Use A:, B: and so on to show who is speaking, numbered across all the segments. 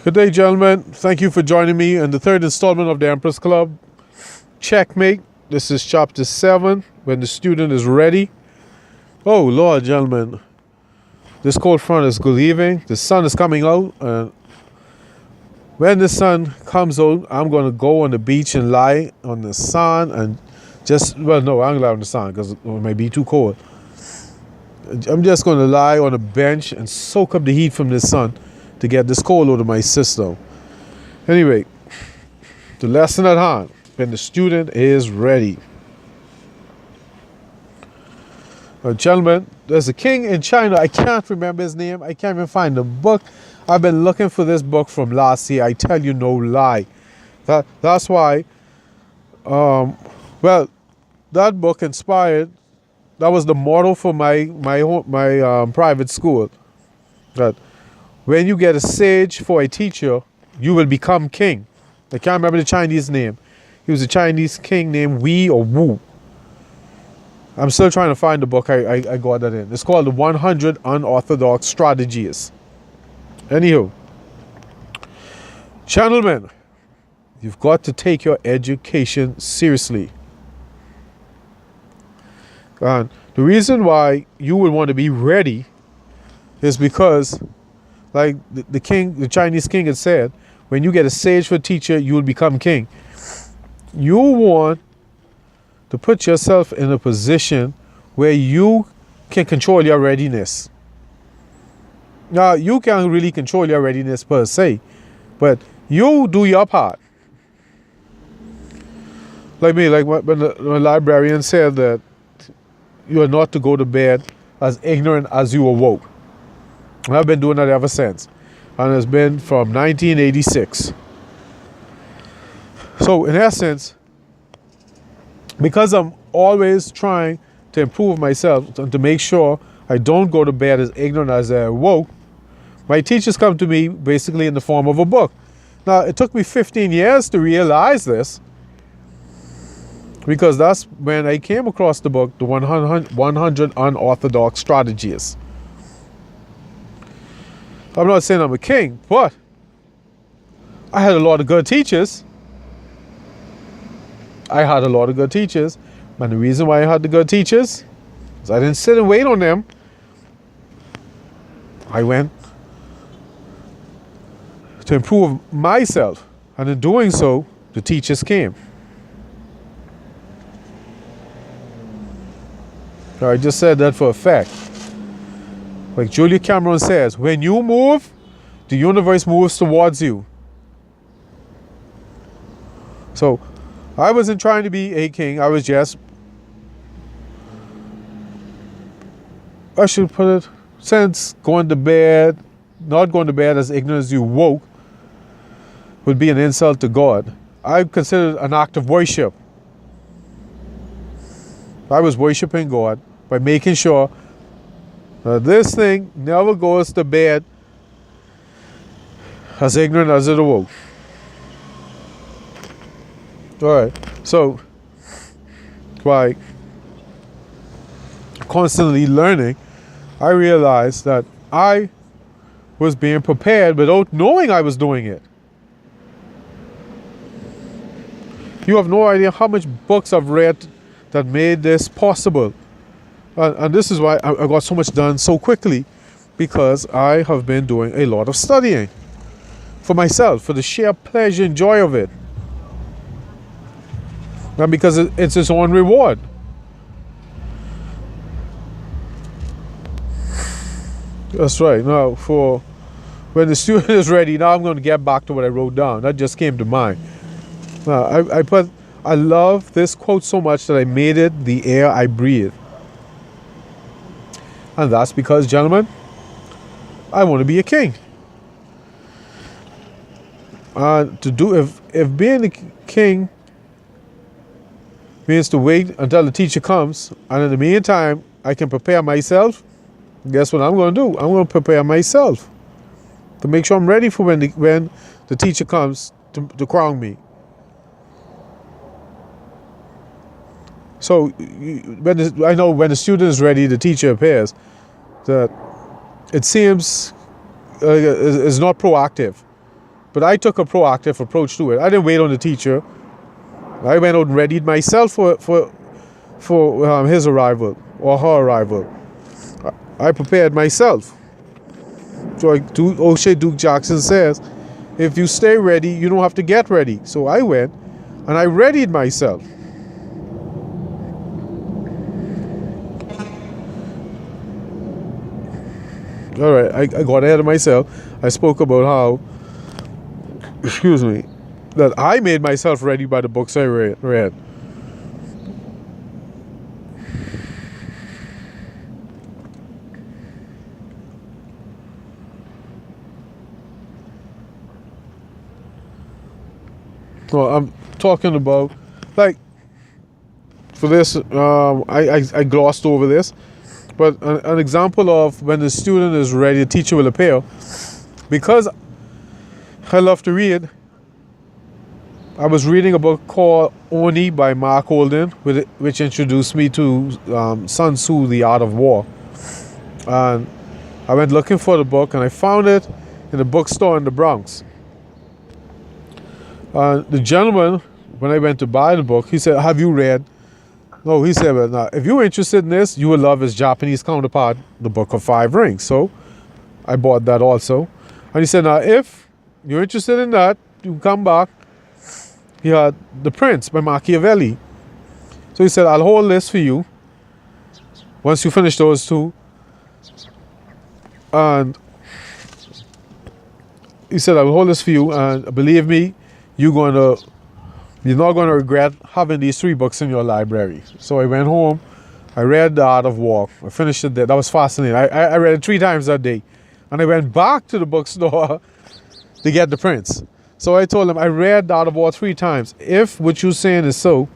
A: Good day, gentlemen. Thank you for joining me in the third installment of the Empress Club. Checkmate. This is chapter 7, when the student is ready. Oh, Lord, gentlemen. This cold front is leaving. The sun is coming out. And when the sun comes out, I'm going to go on the beach and lie on the sun and no, I'm going to lie on the sun because it might be too cold. I'm just going to lie on a bench and soak up the heat from the sun to get this cold out of my system. Anyway, the lesson at hand, when the student is ready. Gentlemen, there's a king in China. I can't remember his name. I can't even find the book. I've been looking for this book from last year. I tell you no lie. That's why, that book inspired, that was the motto for my private school. That when you get a sage for a teacher, you will become king. I can't remember the Chinese name. He was a Chinese king named Wei or Wu. I'm still trying to find the book. I got that in. It's called The 100 Unorthodox Strategies. Anywho, gentlemen, you've got to take your education seriously. And the reason why you would want to be ready is because, like the Chinese king had said, when you get a sage for a teacher, you will become king. You want to put yourself in a position where you can control your readiness. Now, you can't really control your readiness per se, but you do your part. Like me, like when the librarian said that you are not to go to bed as ignorant as you awoke. And I've been doing that ever since. And it's been from 1986. So in essence, because I'm always trying to improve myself and to make sure I don't go to bed as ignorant as I awoke, my teachers come to me basically in the form of a book. Now, it took me 15 years to realize this, because that's when I came across the book, The 100 Unorthodox Strategies. I'm not saying I'm a king, but I had a lot of good teachers. And the reason why I had the good teachers is I didn't sit and wait on them. I went to improve myself. And in doing so, the teachers came. I just said that for a fact. Like Julia Cameron says, when you move, the universe moves towards you. So I wasn't trying to be a king. I was just, I should put it, since not going to bed as ignorant as you woke would be an insult to God, I considered an act of worship. I was worshiping God by making sure that this thing never goes to bed as ignorant as it awoke. Alright, so by constantly learning, I realized that I was being prepared without knowing I was doing it. You have no idea how much books I've read that made this possible. And this is why I got so much done so quickly, because I have been doing a lot of studying for myself, for the sheer pleasure and joy of it. And because it's its own reward. That's right. Now, for when the student is ready, now I'm going to get back to what I wrote down. That just came to mind. Now, I love this quote so much that I made it the air I breathe. And that's because, gentlemen, I want to be a king. If being a king means to wait until the teacher comes, and in the meantime I can prepare myself, guess what I'm going to do? I'm going to prepare myself to make sure I'm ready for when the teacher comes to crown me. So I know when the student is ready, the teacher appears. That it seems is not proactive. But I took a proactive approach to it. I didn't wait on the teacher. I went out and readied myself for his arrival or her arrival. I prepared myself. So like O'Shea Duke Jackson says, if you stay ready, you don't have to get ready. So I went and I readied myself. All right, I got ahead of myself. I spoke about how, that I made myself ready by the books I read. So I'm talking about, like, for this, I glossed over this, but an example of when the student is ready, the teacher will appear. Because I love to read, I was reading a book called Oni by Mark Holden, which introduced me to Sun Tzu, The Art of War. And I went looking for the book, and I found it in a bookstore in the Bronx. The gentleman, when I went to buy the book, he said, have you read? No, he said, well, now, if you're interested in this, you will love his Japanese counterpart, The Book of Five Rings. So I bought that also. And he said, now, if you're interested in that, you can come back. He had The Prince by Machiavelli. So he said, I'll hold this for you once you finish those two. And he said, I will hold this for you, and believe me, you're not going to regret having these 3 books in your library. So I went home, I read The Art of War. I finished it there. That was fascinating. I read it 3 times that day. And I went back to the bookstore to get The Prince. So I told him, I read The Art of War 3 times. If what you're saying is so,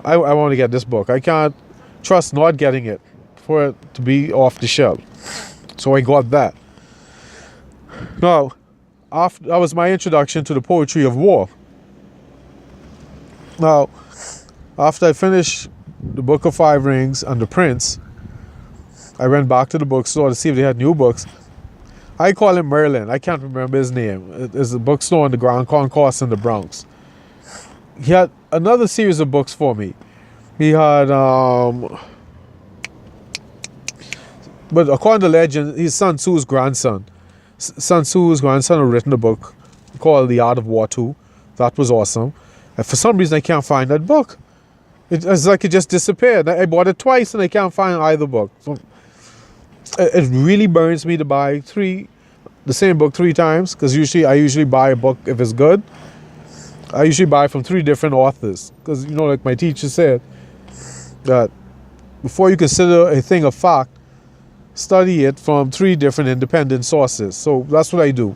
A: I want to get this book. I can't trust not getting it for it to be off the shelf. So I got that. Now, that was my introduction to the poetry of war. Now, after I finished The Book of Five Rings and The Prince, I went back to the bookstore to see if they had new books. I call him Merlin. I can't remember his name. It's a bookstore on the Grand Concourse in the Bronx. He had another series of books for me. He had, but according to legend, he's Sun Tzu's grandson. Sun Tzu's grandson had written a book called The Art of War 2. That was awesome. And for some reason, I can't find that book. It's like it just disappeared. I bought it twice and I can't find either book. So it really burns me to buy the same book 3 times, because I usually buy a book if it's good. I usually buy from 3 different authors, because, like my teacher said, that before you consider a thing a fact, study it from 3 different independent sources. So that's what I do.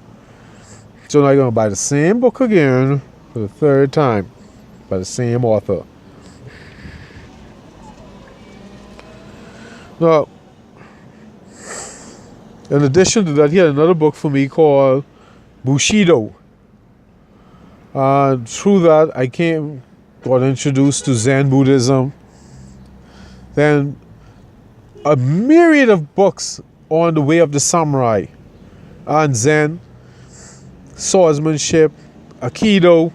A: So now I'm going to buy the same book again for the 3rd time by the same author. Now, in addition to that, he had another book for me called Bushido. Through that, I got introduced to Zen Buddhism. Then a myriad of books on the way of the samurai and Zen, swordsmanship, Aikido.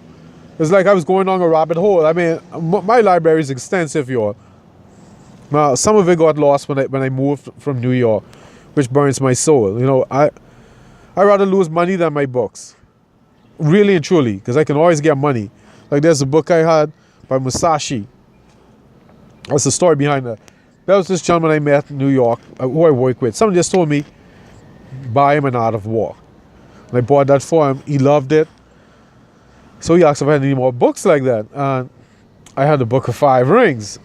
A: It's like I was going down a rabbit hole. I mean, my library is extensive, y'all. Now, some of it got lost when I moved from New York, which burns my soul. I rather lose money than my books. Really and truly, because I can always get money. Like there's a book I had by Musashi. That's the story behind that. That was this gentleman I met in New York, who I work with. Someone just told me, buy him An Art of War. And I bought that for him. He loved it. So he asked if I had any more books like that. And I had the Book of Five Rings.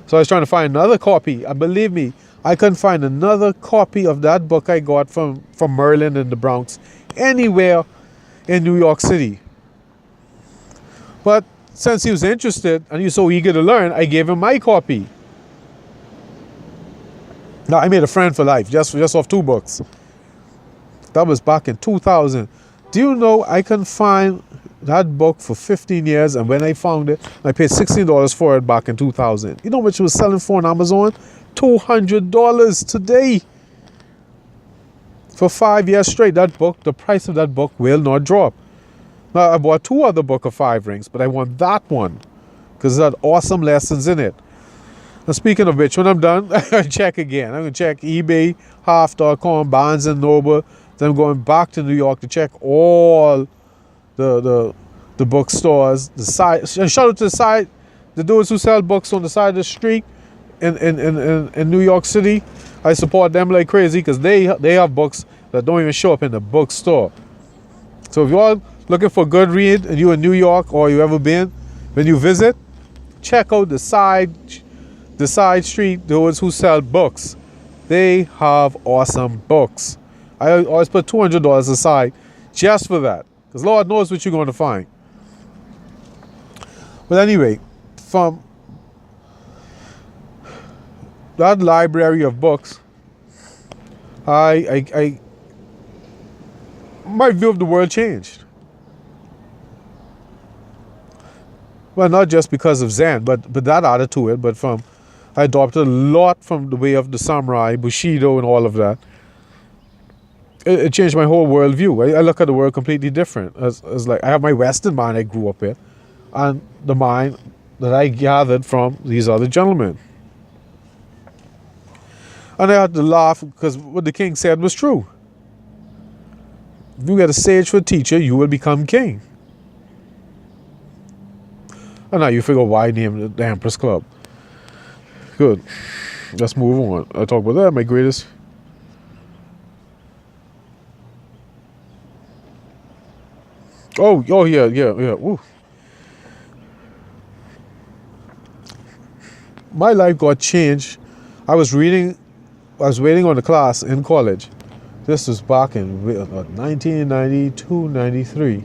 A: So I was trying to find another copy. And believe me, I couldn't find another copy of that book I got from Merlin in the Bronx anywhere in New York City. But since he was interested and he was so eager to learn, I gave him my copy. Now, I made a friend for life just off 2 books. That was back in 2000. Do you know I can find that book for 15 years, and when I found it, I paid $16 for it back in 2000. You know what it was selling for on Amazon? $200 today. For 5 years straight, that book, the price of that book will not drop. Now, I bought 2 other Book of 5 Rings, but I want that one because it had awesome lessons in it. Now, speaking of which, when I'm done, I'm going to check again. I'm going to check eBay, Half.com, Barnes & Noble. Then I'm going back to New York to check all the bookstores. The side, and shout out to the dudes who sell books on the side of the street in New York City. I support them like crazy because they have books that don't even show up in the bookstore. So if you're looking for a good read and you're in New York or you ever been, when you visit, check out the side street dudes who sell books. They have awesome books. I always put $200 aside just for that, because Lord knows what you're going to find. But anyway, from that library of books, my view of the world changed. Well, not just because of Zen, but that added to it. But I adopted a lot from the way of the samurai, Bushido, and all of that. It changed my whole worldview. I look at the world completely different. As like I have my Western mind I grew up with, and the mind that I gathered from these other gentlemen. And I had to laugh because what the king said was true. If you get a sage for a teacher, you will become king. And now you figure why I named the Empress Club. Good. Let's move on. I'll talk about that. My greatest. Oh yeah. Ooh. My life got changed. I was waiting on the class in college. This was back in 1992, 93.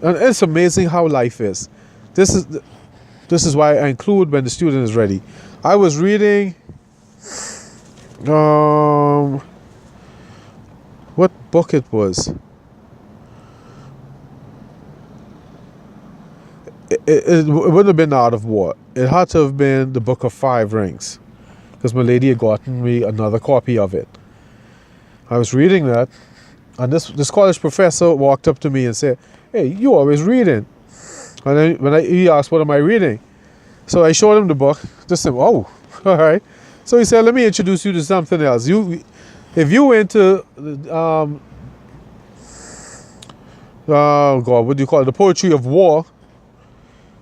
A: And it's amazing how life is. This is why I include when the student is ready. I was reading what book it was. It wouldn't have been Art of War. It had to have been the Book of 5 Rings, because my lady had gotten me another copy of it. I was reading that, and this college professor walked up to me and said, "Hey, you always reading?" And then he asked, "What am I reading?" So I showed him the book. Just said, "Oh, all right." So he said, "Let me introduce you to something else. If you went to oh God, what do you call it? The poetry of war."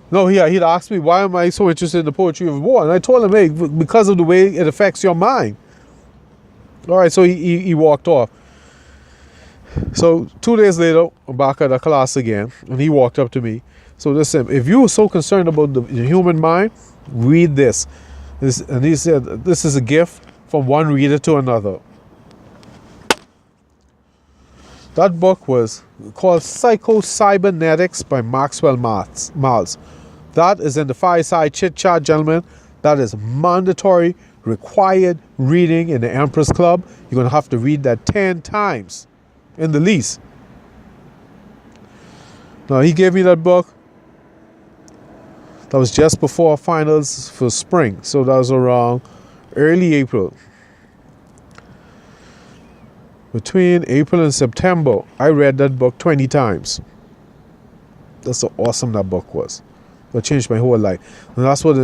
A: No, he'd asked me, why am I so interested in the poetry of war? And I told him, hey, because of the way it affects your mind. All right, so he walked off. So 2 days later, I'm back at the class again, and he walked up to me. So listen, if you were so concerned about the human mind, read this. And he said, this is a gift from one reader to another. That book was called Psycho-Cybernetics by Maxwell Maltz. That is in the Fireside Chit Chat, gentlemen. That is mandatory, required reading in the Empress Club. You're going to have to read that 10 times in the least. Now, he gave me that book. That was just before finals for spring. So that was around early April. Between April and September, I read that book 20 times. That's how awesome that book was. It changed my whole life. And that's what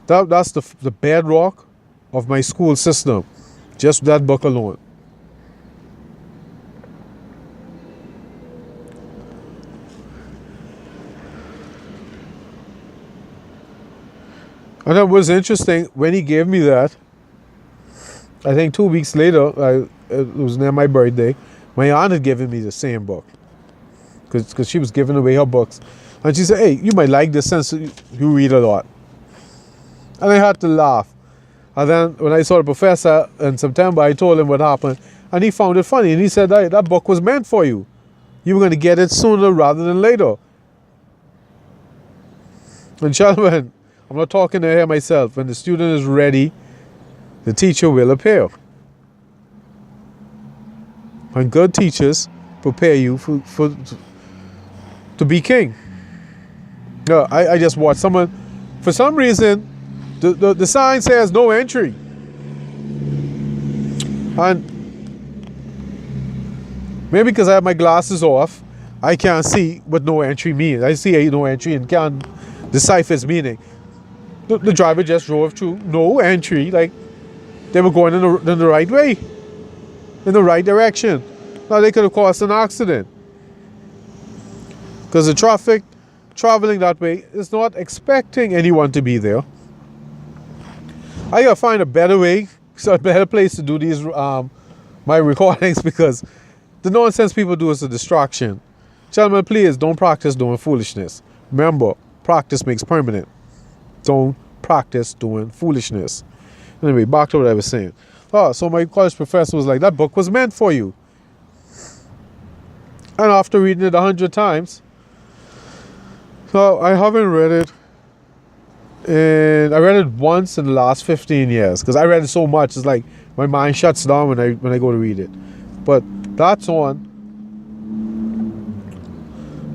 A: that's the bedrock of my school system. Just that book alone. And it was interesting, when he gave me that, I think 2 weeks later, it was near my birthday, my aunt had given me the same book. Because she was giving away her books. And she said, hey, you might like this since you read a lot. And I had to laugh. And then when I saw the professor in September, I told him what happened. And he found it funny. And he said, hey, that book was meant for you. You were going to get it sooner rather than later. And gentlemen, I'm not talking to here myself. When the student is ready, the teacher will appear. And good teachers prepare you to be king. I just watched someone, for some reason, the sign says no entry. And maybe because I have my glasses off, I can't see what no entry means. I see a no entry and can't decipher its meaning. The driver just drove through no entry, like they were going in the right way, in the right direction. Now they could have caused an accident because the traffic traveling that way is not expecting anyone to be there. I gotta find a better way, so a better place to do these my recordings, because the nonsense people do is a distraction. Gentlemen, please don't practice doing foolishness. Remember, practice makes permanent. Don't practice doing foolishness. Anyway, back to what I was saying. So my college professor was like, that book was meant for you. And after reading it 100 times, so I haven't read it. And I read it once in the last 15 years because I read it so much. It's like my mind shuts down when I go to read it. But that's on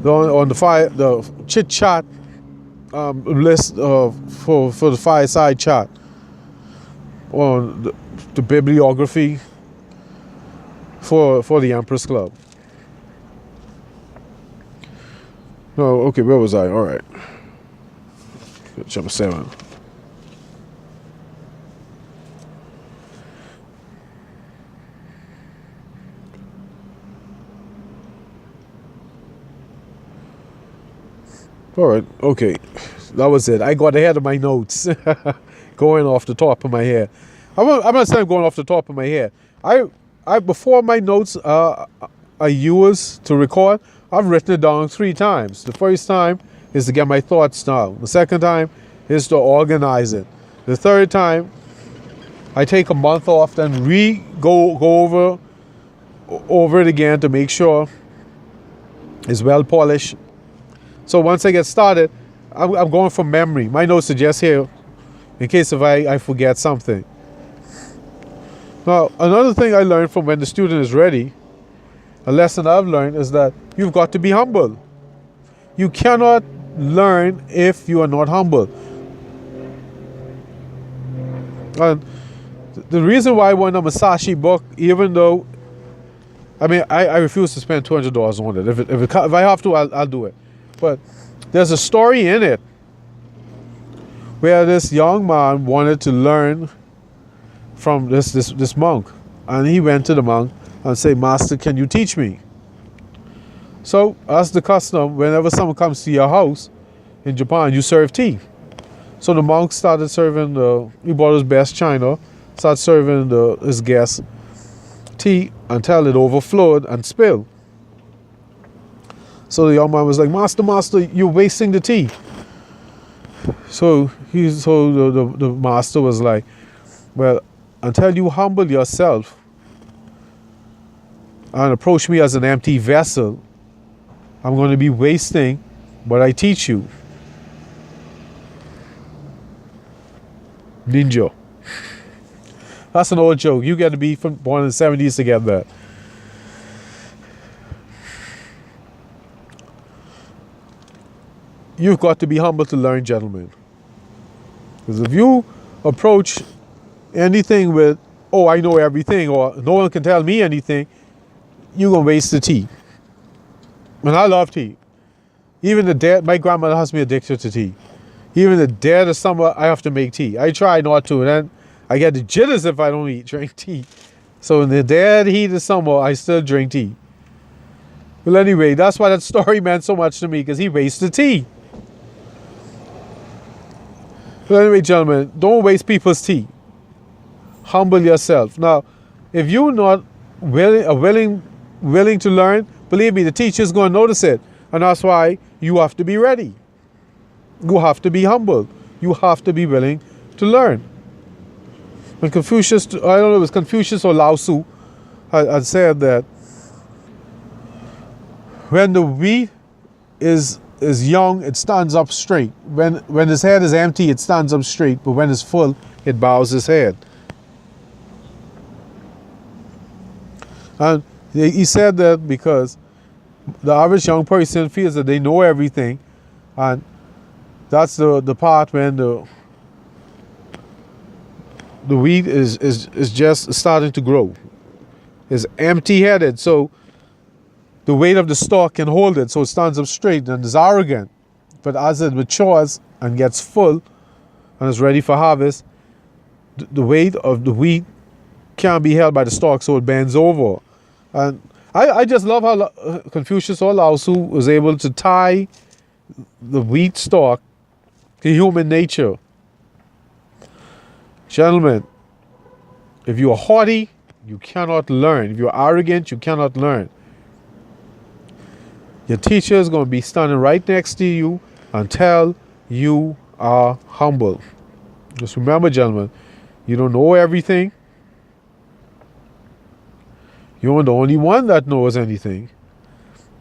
A: the chit chat list for the fireside chat on the bibliography for the Empress Club. No, okay, where was I? All right, chapter 7. All right, okay, that was it. I got ahead of my notes, going off the top of my head. I'm not saying I'm going off the top of my head. I before my notes I use to record, I've written it down 3 times. The first time is to get my thoughts down. The second time is to organize it. The third time, I take a month off, then go over it again to make sure it's well polished. So once I get started, I'm going from memory. My notes are just here in case if I forget something. Now, another thing I learned from when the student is ready, a lesson I've learned, is that you've got to be humble. You cannot learn if you are not humble. And the reason why I want a Masashi book, even though, I refuse to spend $200 on it. If I have to, I'll do it. But there's a story in it where this young man wanted to learn from this monk. And he went to the monk and said, "Master, can you teach me?" So, as the custom, whenever someone comes to your house in Japan, you serve tea. So the monk started serving he bought his best china, started serving his guests tea until it overflowed and spilled. So the young man was like, Master, you're wasting the tea." So the master was like, "Well, until you humble yourself and approach me as an empty vessel, I'm going to be wasting what I teach you." Ninja. That's an old joke. You got to be born in the 70s to get that. You've got to be humble to learn, gentlemen. Because if you approach anything with, "Oh, I know everything," or "No one can tell me anything," you're going to waste the tea. And I love tea. Even the dead, my grandmother has me addicted to tea. Even the dead of summer, I have to make tea. I try not to, and then I get the jitters if I don't drink tea. So in the dead heat of summer, I still drink tea. Well, anyway, that's why that story meant so much to me, because he wasted tea. Well, anyway, gentlemen, don't waste people's tea. Humble yourself. Now, if you're not willing to learn, believe me, the teacher's going to notice it. And that's why you have to be ready. You have to be humble. You have to be willing to learn. When Confucius, I don't know if it was Confucius or Lao Tzu, had said that when the wheat is young, it stands up straight. When his head is empty, it stands up straight. But when it's full, it bows his head. And he said that because the average young person feels that they know everything, and that's the part when the wheat is just starting to grow. It's empty-headed, so the weight of the stalk can hold it, so it stands up straight and is arrogant. But as it matures and gets full and is ready for harvest, the weight of the wheat can't be held by the stalk, so it bends over. And I just love how Confucius or Lao Tzu was able to tie the wheat stalk to human nature. Gentlemen, if you are haughty, you cannot learn. If you're arrogant, you cannot learn. Your teacher is going to be standing right next to you until you are humble. Just remember, gentlemen, you don't know everything. You aren't the only one that knows anything.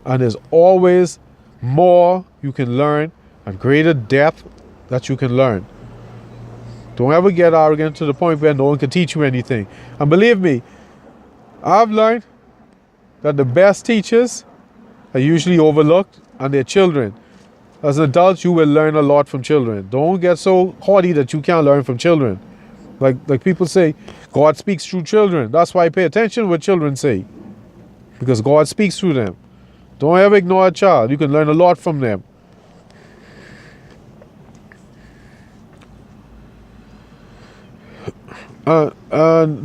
A: And there's always more you can learn and greater depth that you can learn. Don't ever get arrogant to the point where no one can teach you anything. And believe me, I've learned that the best teachers are usually overlooked, and they're children. As an adult, you will learn a lot from children. Don't get so haughty that you can't learn from children. Like people say, God speaks through children. That's why I pay attention to what children say, because God speaks through them. Don't ever ignore a child. You can learn a lot from them.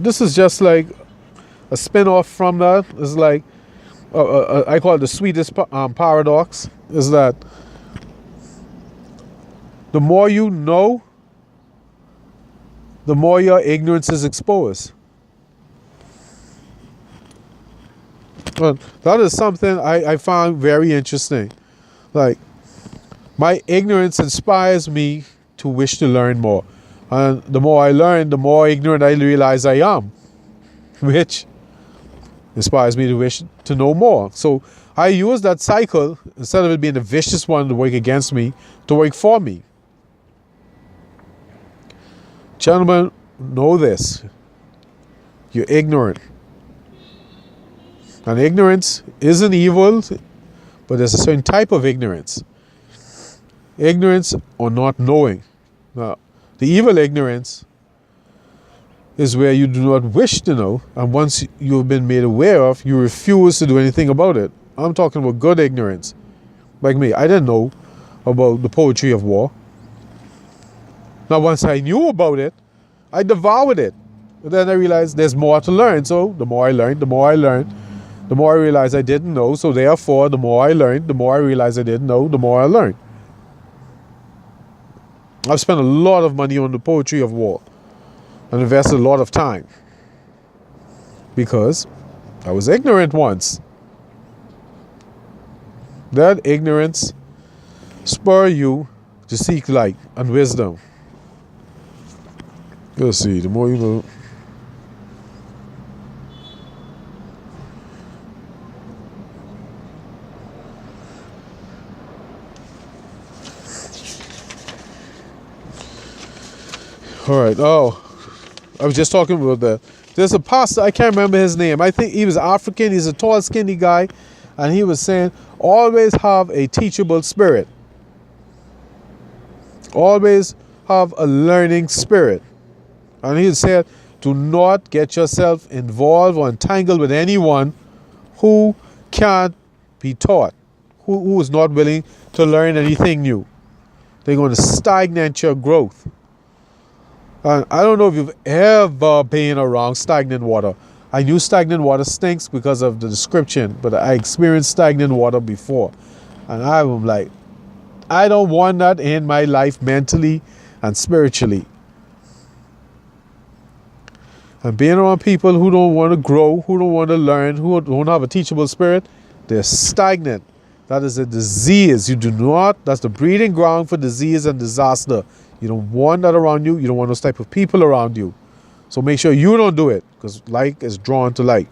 A: This is just like a spin-off from that. It's like I call it the sweetest paradox. Is that the more you know, the more your ignorance is exposed. Well, that is something I found very interesting. Like, my ignorance inspires me to wish to learn more. And the more I learn, the more ignorant I realize I am, which inspires me to wish to know more. So I use that cycle, instead of it being a vicious one to work against me, to work for me. Gentlemen, know this. You're ignorant. And ignorance isn't evil, but there's a certain type of ignorance. Ignorance or not knowing. Now, the evil ignorance is where you do not wish to know, and once you've been made aware of, you refuse to do anything about it. I'm talking about good ignorance. Like me, I didn't know about the poetry of war. Now, once I knew about it, I devoured it. But then I realized there's more to learn. So the more I learned, the more I realized I didn't know. So therefore, the more I learned, the more I realized I didn't know, the more I learned. I've spent a lot of money on the poetry of war and invested a lot of time because I was ignorant once. That ignorance spurs you to seek light and wisdom. Let's see, the more you know. All right. Oh, I was just talking about that. There's a pastor, I can't remember his name. I think he was African. He's a tall, skinny guy. And he was saying, always have a teachable spirit. Always have a learning spirit. And he said, do not get yourself involved or entangled with anyone who can't be taught, who is not willing to learn anything new. They're going to stagnate your growth. And I don't know if you've ever been around stagnant water. I knew stagnant water stinks because of the description, but I experienced stagnant water before. And I'm like, I don't want that in my life mentally and spiritually. And being around people who don't want to grow, who don't want to learn, who don't have a teachable spirit, they're stagnant. That is a disease. You do not, that's the breeding ground for disease and disaster. You don't want that around you. You don't want those type of people around you. So make sure you don't do it, because like is drawn to like.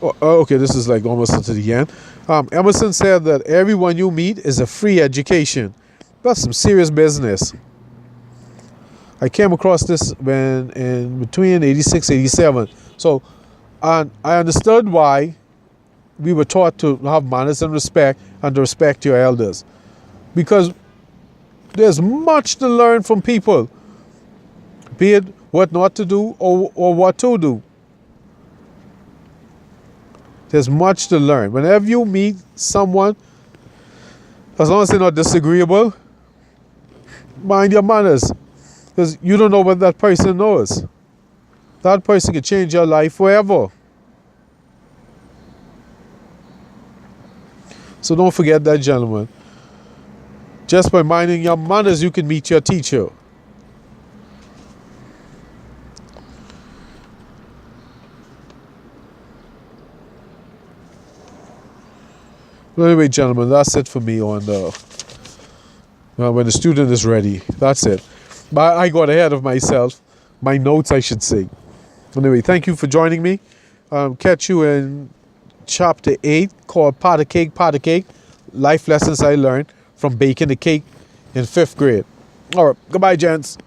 A: Okay, this is like almost to the end. Emerson said that everyone you meet is a free education. That's some serious business. I came across this when in between 86, 87. So, and I understood why we were taught to have manners and respect and to respect your elders. because there's much to learn from people, be it what not to do or what to do. There's much to learn. Whenever you meet someone, as long as they're not disagreeable, mind your manners, because you don't know what that person knows. That person can change your life forever. So don't forget that, gentlemen. Just by minding your manners, you can meet your teacher. Well, anyway, gentlemen, that's it for me on when the student is ready. That's it. But I got ahead of myself. My notes, I should say. Anyway, thank you for joining me. Catch you in chapter 8 called Pot of Cake. Life lessons I learned from baking the cake in 5th grade. All right. Goodbye, gents.